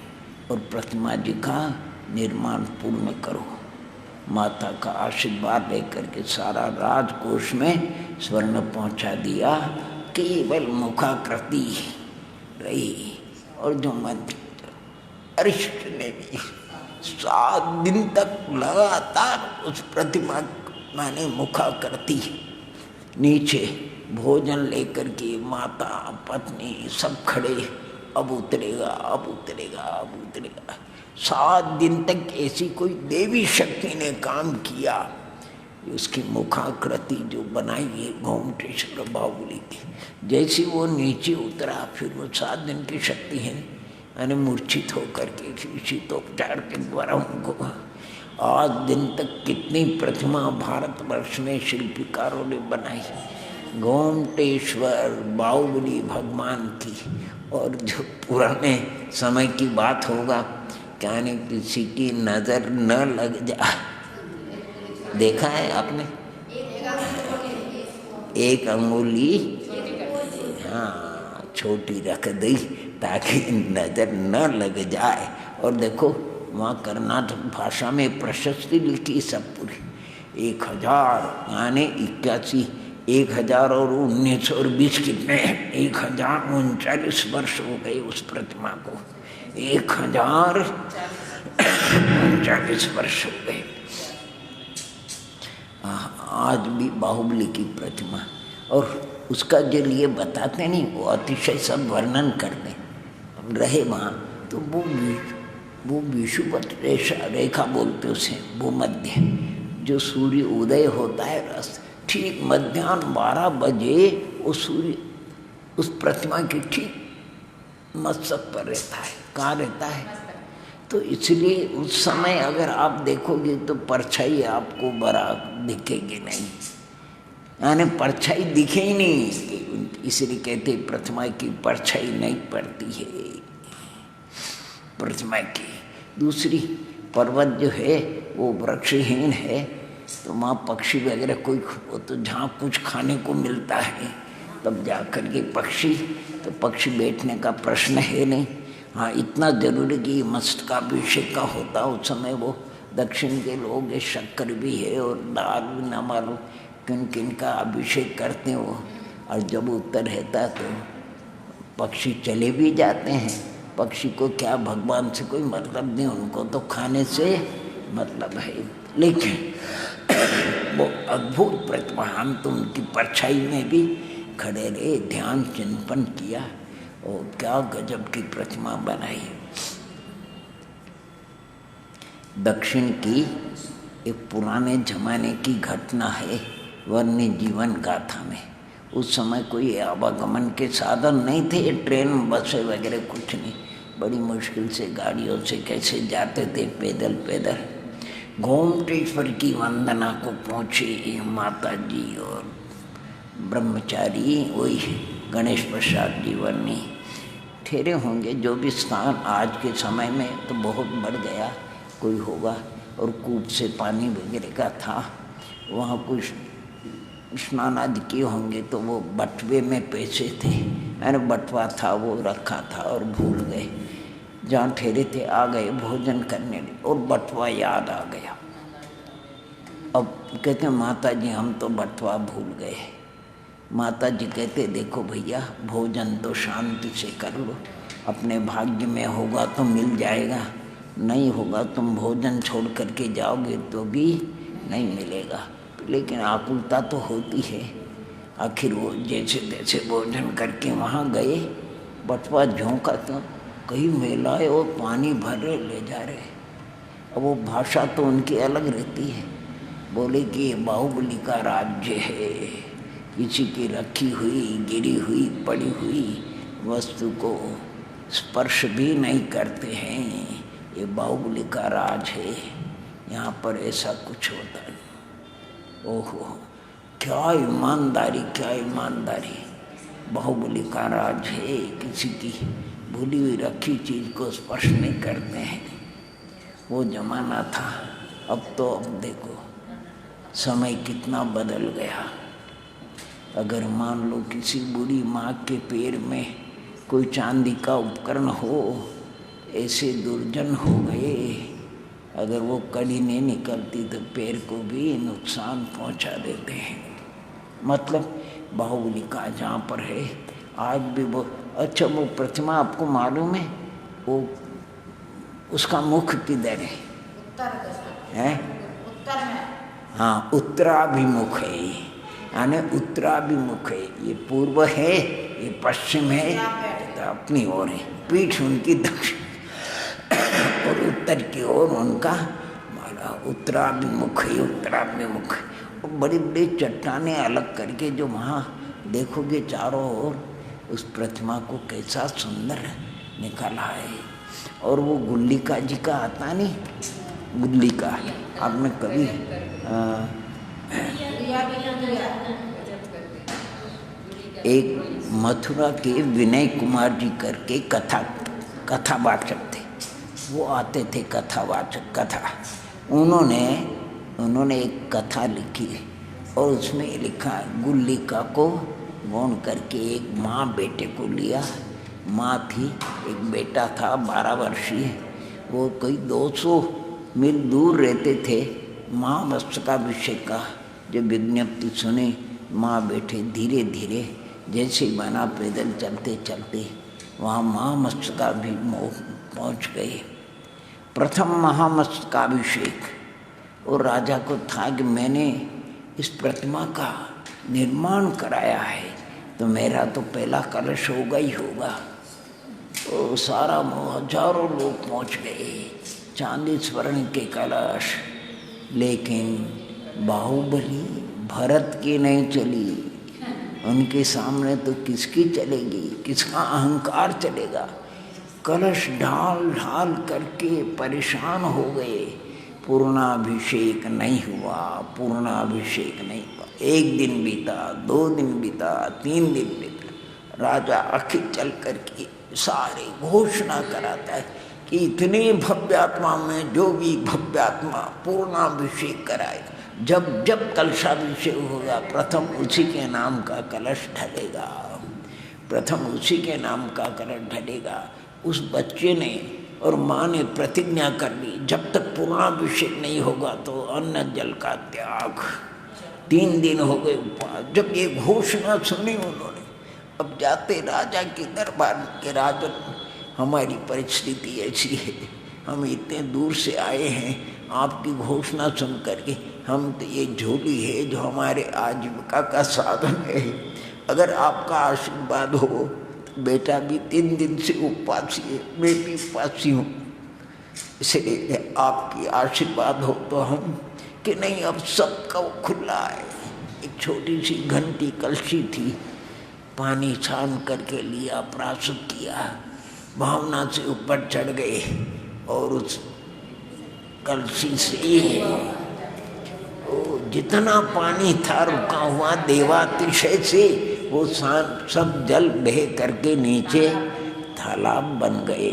और प्रतिमा जी का निर्माण पूर्ण करो। माता का आशीर्वाद लेकर के सारा राजकोष में स्वर्ण पहुंचा दिया, केवल मुखाकृति रही। और जो मंत्र अरिष्ट ने भी 7 दिन तक लगातार उस प्रतिमा माने मुखाकृति नीचे भोजन लेकर के माता पत्नी सब खड़े, अब उतरेगा, अब उतरेगा, अब उतरेगा। 7 दिन तक ऐसी कोई देवी शक्ति ने काम किया, उसकी मुखाकृति जो बनाई है गोमटेश्वर बाहुबली की, जैसे वो नीचे उतरा, फिर वो 7 दिन की शक्ति है, यानी मूर्छित होकर के शीतोपचार के द्वारा उनको आज दिन तक कितनी प्रतिमा भारतवर्ष में शिल्पकारों ने बनाई, गोमटेश्वर बाहुबली भगवान की। और जो पुराने समय की बात होगा, क्या नहीं किसी की नज़र न लग जाए, देखा है आपने, एक अंगुली हाँ छोटी रख दी ताकि नज़र न लग जाए। और देखो वहाँ कर्नाटक भाषा में प्रशस्ति लिखी सब पूरी, 1000 यानी 81, 1000 और 19 और 20 कितने, 1039 वर्ष हो गए उस प्रतिमा को, 1039 वर्ष हो गए। आज भी बाहुबली की प्रतिमा, और उसका जो लिए बताते नहीं, वो अतिशय सब वर्णन करते रहे वहाँ, तो वो विषुवत रेखा बोलते उसे, वो मध्य जो सूर्य उदय होता है रस, ठीक मध्याह्न 12 बजे वो सूर्य उस प्रतिमा की ठीक मस्तक पर रहता है। कहाँ रहता है? तो इसलिए उस समय अगर आप देखोगे तो परछाई आपको बड़ा दिखेगी नहीं, यानी परछाई दिखे ही नहीं, इसलिए कहते प्रतिमा की परछाई नहीं पड़ती है प्रतिमा की। दूसरी पर्वत जो है वो वृक्षहीन है, तो वहाँ पक्षी वगैरह कोई, वो तो जहाँ कुछ खाने को मिलता है तब जाकर के पक्षी, तो पक्षी बैठने का प्रश्न है नहीं। हाँ इतना जरूरी कि मस्तकाभिषेक का होता उस समय, वो दक्षिण के लोग ये शक्कर भी है और दाल भी न मालूम किन किन का अभिषेक करते हैं वो। और जब उत्तर रहता तो पक्षी चले भी जाते हैं, पक्षी को क्या भगवान से कोई मतलब नहीं, उनको तो खाने से मतलब है। लेकिन वो अद्भुत प्रतिमा, हम तो उनकी परछाई में भी खड़े रहे, ध्यान चिंतन किया, और क्या गजब की प्रतिमा बनाई। दक्षिण की एक पुराने जमाने की घटना है वन्य जीवन गाथा में। उस समय कोई आवागमन के साधन नहीं थे, ट्रेन बसें वगैरह कुछ नहीं, बड़ी मुश्किल से गाड़ियों से कैसे जाते थे, पैदल पैदल। गोमटेश्वर की वंदना को पहुँचे माता जी और ब्रह्मचारी, वही गणेश प्रसाद जी वर्णी ठहरे होंगे। जो भी स्थान आज के समय में तो बहुत बढ़ गया, कोई होगा, और कूप से पानी वगैरह का था, वहाँ कुछ स्नान आदि किए होंगे, तो वो बटवे में पैसे थे, यानी बटवा था वो रखा था और भूल गए, जहाँ ठहरे थे आ गए भोजन करने और बटवा याद आ गया। अब कहते माता जी हम तो बटवा भूल गए। माता जी कहते देखो भैया भोजन तो शांति से कर लो, अपने भाग्य में होगा तो मिल जाएगा, नहीं होगा तुम भोजन छोड़ करके जाओगे तो भी नहीं मिलेगा। लेकिन आकुलता तो होती है, आखिर वो जैसे तैसे भोजन करके वहाँ गए, बटवा झोंका तो कई महिलाएं और पानी भर रहे ले जा रहे। अब वो भाषा तो उनकी अलग रहती है, बोले कि ये बाहुबली का राज्य है, किसी की रखी हुई गिरी हुई पड़ी हुई वस्तु को स्पर्श भी नहीं करते हैं, ये बाहुबली का राज है, यहाँ पर ऐसा कुछ होता है। ओहो क्या ईमानदारी, क्या ईमानदारी, बाहुबली का राज है, किसी की भूली हुई रखी चीज़ को स्पर्श नहीं करते हैं। वो जमाना था अब देखो समय कितना बदल गया। अगर मान लो किसी बूढ़ी माँ के पैर में कोई चांदी का उपकरण हो, ऐसे दुर्जन हो गए, अगर वो कड़ी नहीं निकलती तो पैर को भी नुकसान पहुंचा देते हैं। मतलब बाहुबली का जहाँ पर है आज भी वो। अच्छा, वो प्रतिमा आपको मालूम है वो उसका मुख किधर है? उत्तर में। हाँ, उत्तराभिमुख है, यानी उत्तराभिमुख है। ये पूर्व है, ये पश्चिम है, तो अपनी ओर है। पीठ उनकी दक्षिण और उत्तर की ओर उनका माला उत्तराभिमुख है, उत्तराभिमुख। और बड़ी बड़ी चट्टानें अलग करके जो वहाँ देखोगे चारों ओर, उस प्रतिमा को कैसा सुंदर निकाला है। और वो गुल्लिका जी का आता नहीं, गुल्लिका आपने कभी एक मथुरा के विनय कुमार जी करके कथावाचक थे, वो आते थे कथावाचक कथा। उन्होंने एक कथा लिखी और उसमें लिखा गुल्लिका को गौन करके एक माँ बेटे को लिया। माँ थी, एक बेटा था 12 वर्षीय। वो कोई 200 मील दूर रहते थे। महामस्तकाभिषेक का जब विज्ञप्ति सुनी, माँ बेटे धीरे धीरे जैसे बना पैदल चलते चलते वहाँ महामस्तकाभिषेक पहुँच गए। प्रथम महामस्तकाभिषेक। और राजा को था कि मैंने इस प्रतिमा का निर्माण कराया है तो मेरा तो पहला कलश होगा ही होगा। तो सारा हजारों लोग पहुँच गए, चांदी स्वर्ण के कलश। लेकिन बाहुबली भरत की नहीं चली, उनके सामने तो किसकी चलेगी, किसका अहंकार चलेगा। कलश ढाल ढाल करके परेशान हो गए। पूर्णाभिषेक नहीं हुआ, पूर्णाभिषेक नहीं हुआ। 1 दिन बीता, 2 दिन बीता, 3 दिन बीता। राजा आखिर चल करके सारे घोषणा कराता है कि इतने भव्यात्मा में जो भी भव्यात्मा पूर्णाभिषेक कराएगा, जब जब कलशाभिषेक होगा प्रथम उसी के नाम का कलश ढलेगा, प्रथम उसी के नाम का कलश ढलेगा। उस बच्चे ने और माँ ने प्रतिज्ञा कर ली, जब तक पूर्णाभिषेक नहीं होगा तो अन्न जल का त्याग। 3 दिन हो गए उपवास। जब ये घोषणा सुनी उन्होंने, अब जाते राजा के दरबार के, राजन हमारी परिस्थिति ऐसी है, हम इतने दूर से आए हैं, आपकी घोषणा सुन करके हम तो ये झोली है जो हमारे आजीविका का साधन है, अगर आपका आशीर्वाद हो तो बेटा भी 3 दिन से उपवासी है, मैं भी उपवासी हूँ, इसलिए आपकी आशीर्वाद हो तो हम कि नहीं। अब सबका खुला है। एक छोटी सी घंटी कलशी थी, पानी छान करके लिया, प्राशुद्ध किया, भावना से ऊपर चढ़ गए और उस कलशी से जितना पानी था रुका हुआ देवातिशय से वो सब जल बह करके नीचे तालाब बन गए।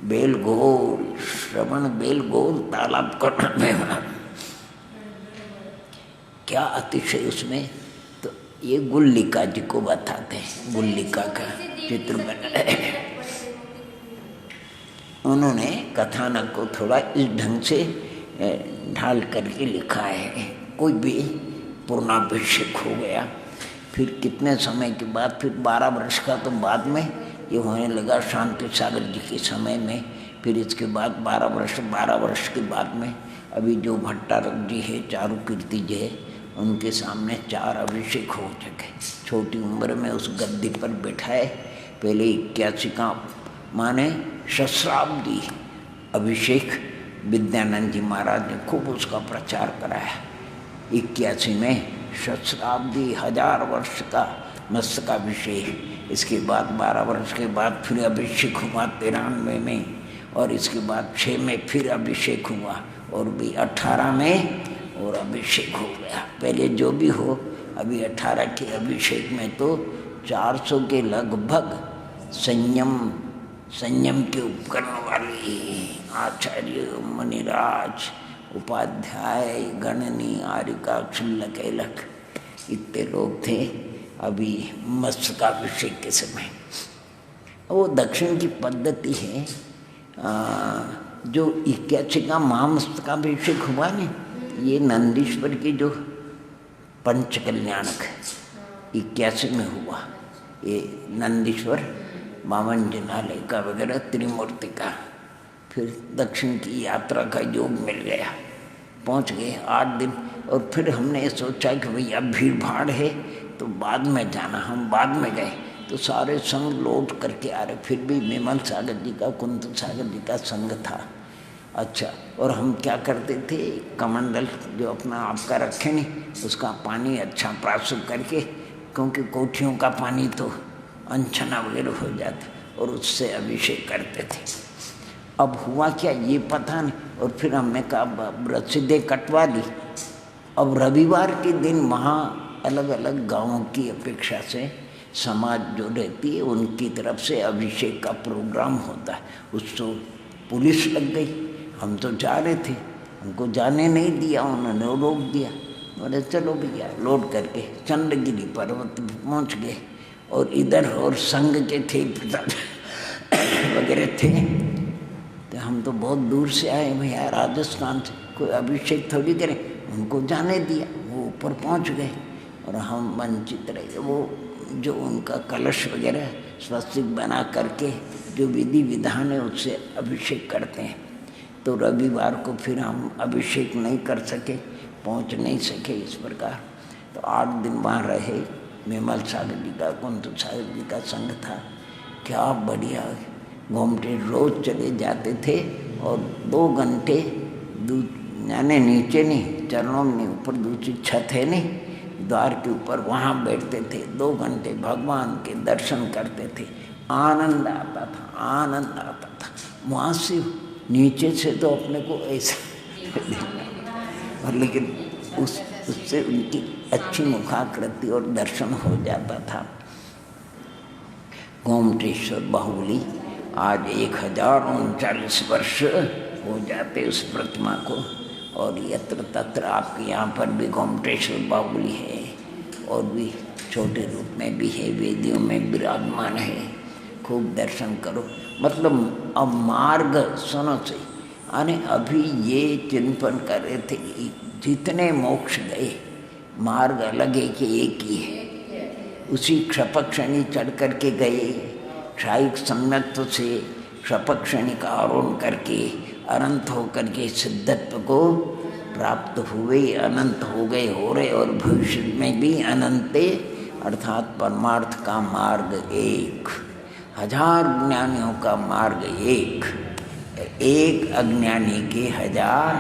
बेलगोल, श्रवण बेलगोल तालाब का नाम है। क्या अतिशय उसमें। तो ये गुल्लिका जी को बताते हैं, गुल्लिका का चित्र बना है। उन्होंने कथानक को थोड़ा इस ढंग से ढाल करके लिखा है। कोई भी पूर्णाभिषेक हो गया, फिर कितने समय के बाद, फिर 12 वर्ष का तो बाद में ये होने लगा शांति सागर जी के समय में। फिर इसके बाद 12 वर्ष के बाद में अभी जो भट्टारक जी है, चारुकीर्ति जी है, उनके सामने 4 अभिषेक हो चुके। छोटी उम्र में उस गद्दी पर बैठाए। पहले 81 का माने सहस्राब्दी अभिषेक विद्यानंद जी महाराज ने खूब उसका प्रचार कराया। 81 में सहस्राब्दी 1000 वर्ष का मस्तकाभिषेक। इसके बाद 12 वर्ष के बाद फिर अभिषेक हुआ 93 में, और इसके बाद 6 में फिर अभिषेक हुआ, और भी 18 में और अभिषेक हो गया। पहले जो भी हो, अभी 18 के अभिषेक में तो 400 के लगभग संयम के उपकरण वाले आचार्य मुनिराज उपाध्याय, गणनी, आरिका, क्षुल्लक, एलक इतने लोग थे अभी मस्तकाभिषेक के समय। वो दक्षिण की पद्धति है। जो 81 का महामस्तकाभिषेक हुआ न, ये नंदीश्वर की जो पंच कल्याणक 81 में हुआ। ये नंदीश्वर बावन जिनालय का वगैरह त्रिमूर्ति का। फिर दक्षिण की यात्रा का योग मिल गया, पहुंच गए 8 दिन। और फिर हमने सोचा कि भैया भीड़ भाड़ है तो बाद में जाना। हम बाद में गए तो सारे संघ लौट करके आ रहे। फिर भी विमल सागर जी का, कुंत सागर जी का संघ था। अच्छा, और हम क्या करते थे, कमंडल जो अपना आपका रखे नहीं, उसका पानी अच्छा प्राशुद्ध करके, क्योंकि कोठियों का पानी तो अनछना वगैरह हो जाता, और उससे अभिषेक करते थे। अब हुआ क्या ये पता नहीं। और फिर हमने कहा रसीदें कटवा ली। अब रविवार के दिन वहाँ अलग अलग गांवों की अपेक्षा से समाज जो रहती है उनकी तरफ से अभिषेक का प्रोग्राम होता है। उसको पुलिस लग गई। हम तो जा रहे थे, हमको जाने नहीं दिया, उन्होंने रोक दिया। बोले चलो भैया, लौट करके चंद्रगिरी पर्वत पहुँच गए। और इधर और संघ के थे वगैरह थे। तो हम तो बहुत दूर से आए भैया, राजस्थान से, कोई अभिषेक थोड़ी करें। उनको जाने दिया, वो ऊपर पहुंच गए और हम वंचित रहे। वो जो उनका कलश वगैरह स्वस्तिक बना करके जो विधि विधान है उससे अभिषेक करते हैं। तो रविवार को फिर हम अभिषेक नहीं कर सके, पहुंच नहीं सके इस प्रकार। तो 8 दिन वहाँ रहे। विमल सागर जी का, कुंत सागर जी का संघ था। क्या बढ़िया, घूमते रोज चले जाते थे। और 2 घंटे यानी नीचे नहीं, चरणों में नहीं, ऊपर दूसरी छत है नहीं, द्वार के ऊपर वहाँ बैठते थे। 2 घंटे भगवान के दर्शन करते थे। आनंद आता था, आनंद आता था। वहाँ से नीचे से तो अपने को ऐसे और लेकिन उससे उनकी अच्छी मुखाकृति और दर्शन हो जाता था। गोमटेश्वर बाहुली आज 1039 वर्ष हो जाते उस प्रतिमा को। और यत्र तत्र आपके यहाँ पर भी गोमटेश्वर बाहुली है, और भी छोटे रूप में भी है, वेदियों में विराजमान है। खूब दर्शन करो। मतलब अब मार्ग सुनो से, अरे अभी ये चिंतन कर रहे थे, जितने मोक्ष गए मार्ग अलग है कि एक ही है। उसी क्षपक्षणी चढ़ करके गए, क्षायिक सम्यक्त्व से क्षपक्षणी का आरोहण करके अनंत होकर के सिद्धत्व को प्राप्त हुए, अनंत हो गए, हो रहे, और भविष्य में भी अनंते, अर्थात परमार्थ का मार्ग एक। 1000 ज्ञानियों का मार्ग एक, एक अज्ञानी के 1000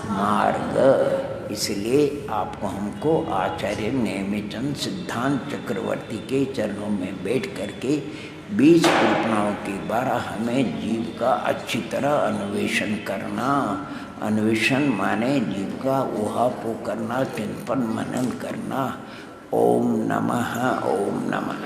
मार्ग। इसलिए आपको हमको आचार्य नेमिचंद सिद्धांत चक्रवर्ती के चरणों में बैठ करके 20 कल्पनाओं के द्वारा हमें जीव का अच्छी तरह अन्वेषण करना। अन्वेषण माने जीव का ऊहापोह करना, चिंतन मनन करना। ओम नमः, ओम नमः।